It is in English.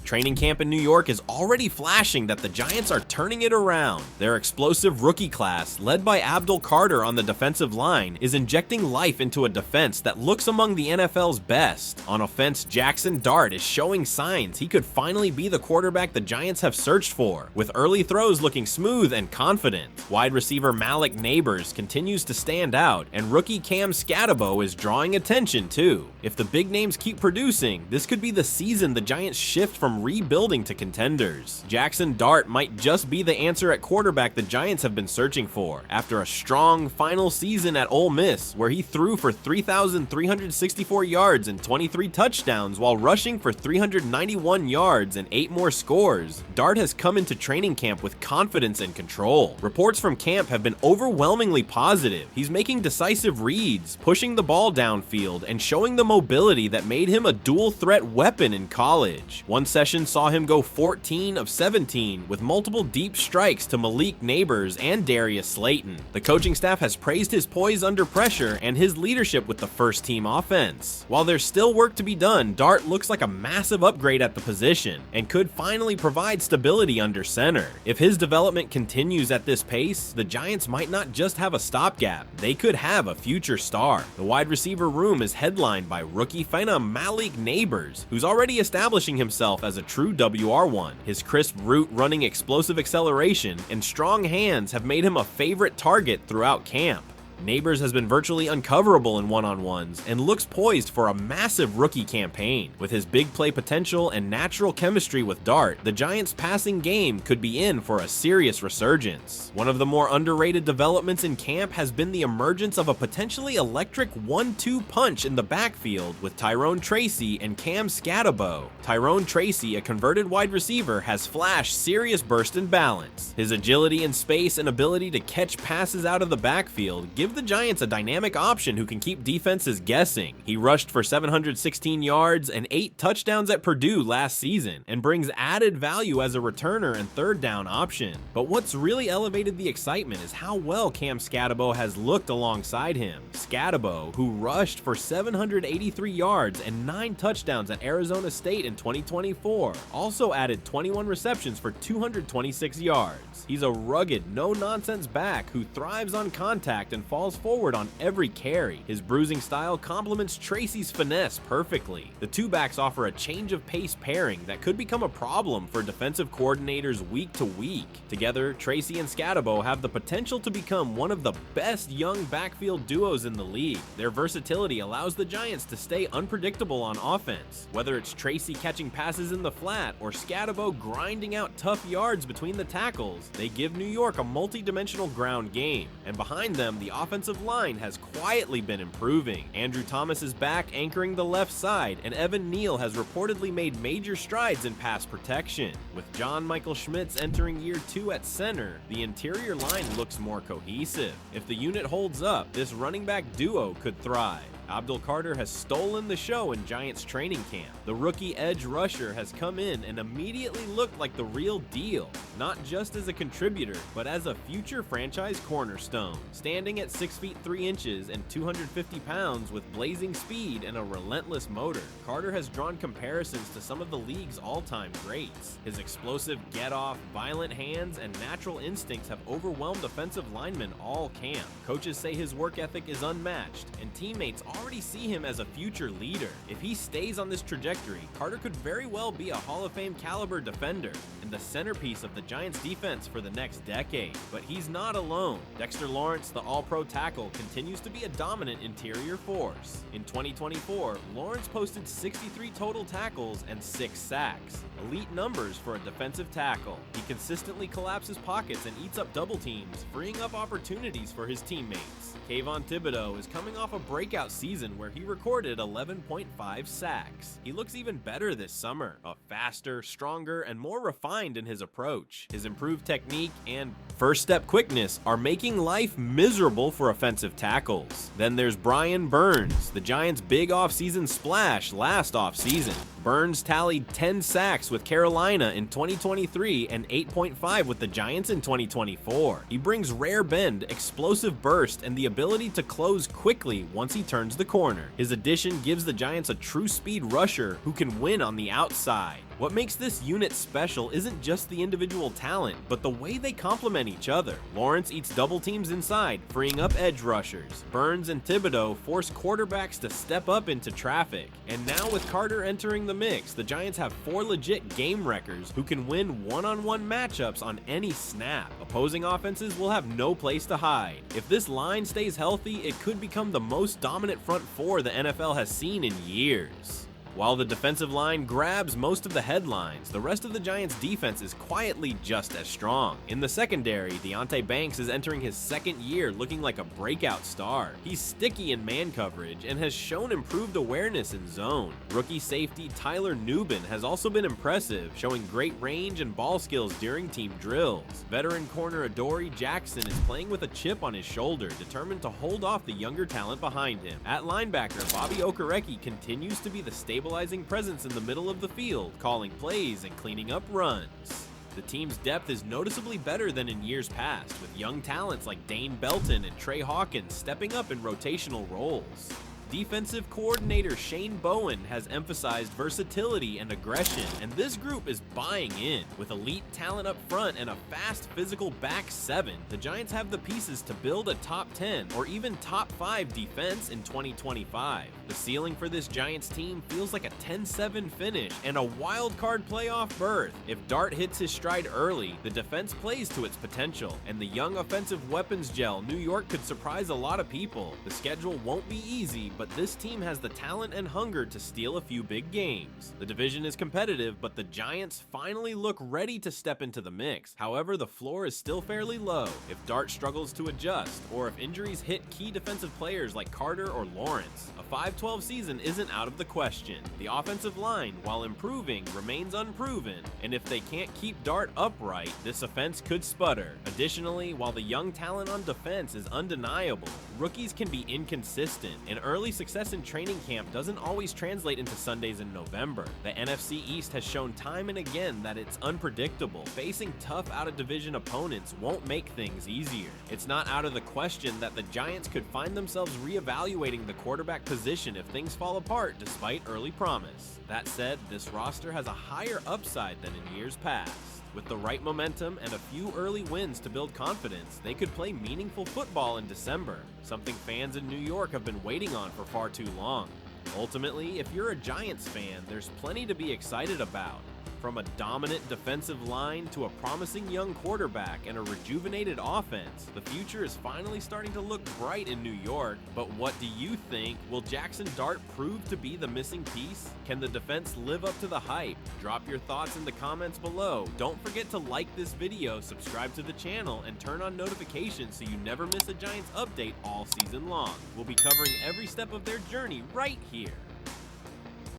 Training camp in New York is already flashing that the Giants are turning it around. Their explosive rookie class, led by Abdul Carter on the defensive line, is injecting life into a defense that looks among the NFL's best. On offense, Jaxson Dart is showing signs he could finally be the quarterback the Giants have searched for, with early throws looking smooth and confident. Wide receiver Malik Neighbors continues to stand out, and rookie Cam Thibodeaux is drawing attention too. If the big names keep producing, this could be the season the Giants shift from rebuilding to contenders. Jaxson Dart might just be the answer at quarterback the Giants have been searching for, after a strong final season at Ole Miss, where he threw for 3,364 yards and 23 touchdowns while rushing for 391 yards and 8 more scores. Dart has come into training camp with confidence and control. Reports from camp have been overwhelmingly positive. He's making decisive reads, pushing the ball downfield, and showing the mobility that made him a dual-threat weapon in college. One session saw him go 14 of 17 with multiple deep strikes to Malik Neighbors and Darius Slayton. The coaching staff has praised his poise under pressure and his leadership with the first-team offense. While there's still work to be done, Dart looks like a massive upgrade at the position and could finally provide stability under center. If his development continues at this pace, the Giants might not just have a stopgap, they could have a future star. The wide receiver room is headlined by rookie Malik Neighbors, who's already establishing himself as a true WR1. His crisp route running explosive acceleration and strong hands have made him a favorite target throughout camp. Neighbors has been virtually uncoverable in one-on-ones and looks poised for a massive rookie campaign. With his big play potential and natural chemistry with Dart, the Giants' passing game could be in for a serious resurgence. One of the more underrated developments in camp has been the emergence of a potentially electric 1-2 punch in the backfield with Tyrone Tracy and Cam Thibodeaux. Tyrone Tracy, a converted wide receiver, has flashed serious burst and balance. His agility in space and ability to catch passes out of the backfield give the Giants a dynamic option who can keep defenses guessing. He rushed for 716 yards and 8 touchdowns at Purdue last season and brings added value as a returner and third down option. But what's really elevated the excitement is how well Cam Thibodeaux has looked alongside him. Thibodeaux, who rushed for 783 yards and 9 touchdowns at Arizona State in 2024, also added 21 receptions for 226 yards. He's a rugged, no-nonsense back who thrives on contact and falls forward on every carry. His bruising style complements Tracy's finesse perfectly. The two backs offer a change of pace pairing that could become a problem for defensive coordinators week to week. Together, Tracy and Thibodeaux have the potential to become one of the best young backfield duos in the league. Their versatility allows the Giants to stay unpredictable on offense. Whether it's Tracy catching passes in the flat or Thibodeaux grinding out tough yards between the tackles, they give New York a multi-dimensional ground game. And behind them, the offensive line has quietly been improving. Andrew Thomas is back anchoring the left side, and Evan Neal has reportedly made major strides in pass protection. With John Michael Schmitz entering year 2 at center, the interior line looks more cohesive. If the unit holds up, this running back duo could thrive. Abdul Carter has stolen the show in Giants training camp. The rookie edge rusher has come in and immediately looked like the real deal, not just as a contributor, but as a future franchise cornerstone. Standing at 6 feet 3 inches and 250 pounds with blazing speed and a relentless motor, Carter has drawn comparisons to some of the league's all-time greats. His explosive get-off, violent hands, and natural instincts have overwhelmed offensive linemen all camp. Coaches say his work ethic is unmatched, and teammates already see him as a future leader. If he stays on this trajectory, Carter could very well be a Hall of Fame caliber defender and the centerpiece of the Giants defense for the next decade. But he's not alone. Dexter Lawrence, the all-pro tackle, continues to be a dominant interior force. In 2024, Lawrence posted 63 total tackles and 6 sacks. Elite numbers for a defensive tackle. He consistently collapses pockets and eats up double teams, freeing up opportunities for his teammates. Kayvon Thibodeaux is coming off a breakout season where he recorded 11.5 sacks. He looks even better this summer, faster, stronger, and more refined in his approach. His improved technique and first step quickness are making life miserable for offensive tackles. Then there's Brian Burns, the Giants' big offseason splash last offseason. Burns tallied 10 sacks with Carolina in 2023 and 8.5 with the Giants in 2024. He brings rare bend, explosive burst, and the ability to close quickly once he turns the corner. His addition gives the Giants a true speed rusher who can win on the outside. What makes this unit special isn't just the individual talent, but the way they complement each other. Lawrence eats double teams inside, freeing up edge rushers. Burns and Thibodeaux force quarterbacks to step up into traffic. And now with Carter entering the mix, the Giants have 4 legit game wreckers who can win one-on-one matchups on any snap. Opposing offenses will have no place to hide. If this line stays healthy, it could become the most dominant front four the NFL has seen in years. While the defensive line grabs most of the headlines, the rest of the Giants' defense is quietly just as strong. In the secondary, Deonte Banks is entering his 2nd year looking like a breakout star. He's sticky in man coverage and has shown improved awareness in zone. Rookie safety Tyler Nubin has also been impressive, showing great range and ball skills during team drills. Veteran corner Adoree Jackson is playing with a chip on his shoulder, determined to hold off the younger talent behind him. At linebacker, Bobby Okereke continues to be the stabilizing presence in the middle of the field, calling plays and cleaning up runs. The team's depth is noticeably better than in years past, with young talents like Dane Belton and Trey Hawkins stepping up in rotational roles. Defensive coordinator Shane Bowen has emphasized versatility and aggression, and this group is buying in. With elite talent up front and a fast, physical back 7, the Giants have the pieces to build a top 10 or even top 5 defense in 2025. The ceiling for this Giants team feels like a 10-7 finish and a wild card playoff berth. If Dart hits his stride early, the defense plays to its potential, and the young offensive weapons gel New York could surprise a lot of people. The schedule won't be easy, but this team has the talent and hunger to steal a few big games. The division is competitive, but the Giants finally look ready to step into the mix. However, the floor is still fairly low. If Dart struggles to adjust, or if injuries hit key defensive players like Carter or Lawrence, a 5-12 season isn't out of the question. The offensive line, while improving, remains unproven, and if they can't keep Dart upright, this offense could sputter. Additionally, while the young talent on defense is undeniable, rookies can be inconsistent, and early success in training camp doesn't always translate into Sundays in November. The NFC East has shown time and again that it's unpredictable. Facing tough out-of-division opponents won't make things easier. It's not out of the question that the Giants could find themselves reevaluating the quarterback position if things fall apart despite early promise. That said, this roster has a higher upside than in years past. With the right momentum and a few early wins to build confidence, they could play meaningful football in December, something fans in New York have been waiting on for far too long. Ultimately, if you're a Giants fan, there's plenty to be excited about. From a dominant defensive line to a promising young quarterback and a rejuvenated offense, the future is finally starting to look bright in New York. But what do you think? Will Jaxson Dart prove to be the missing piece? Can the defense live up to the hype? Drop your thoughts in the comments below. Don't forget to like this video, subscribe to the channel, and turn on notifications so you never miss a Giants update all season long. We'll be covering every step of their journey right here.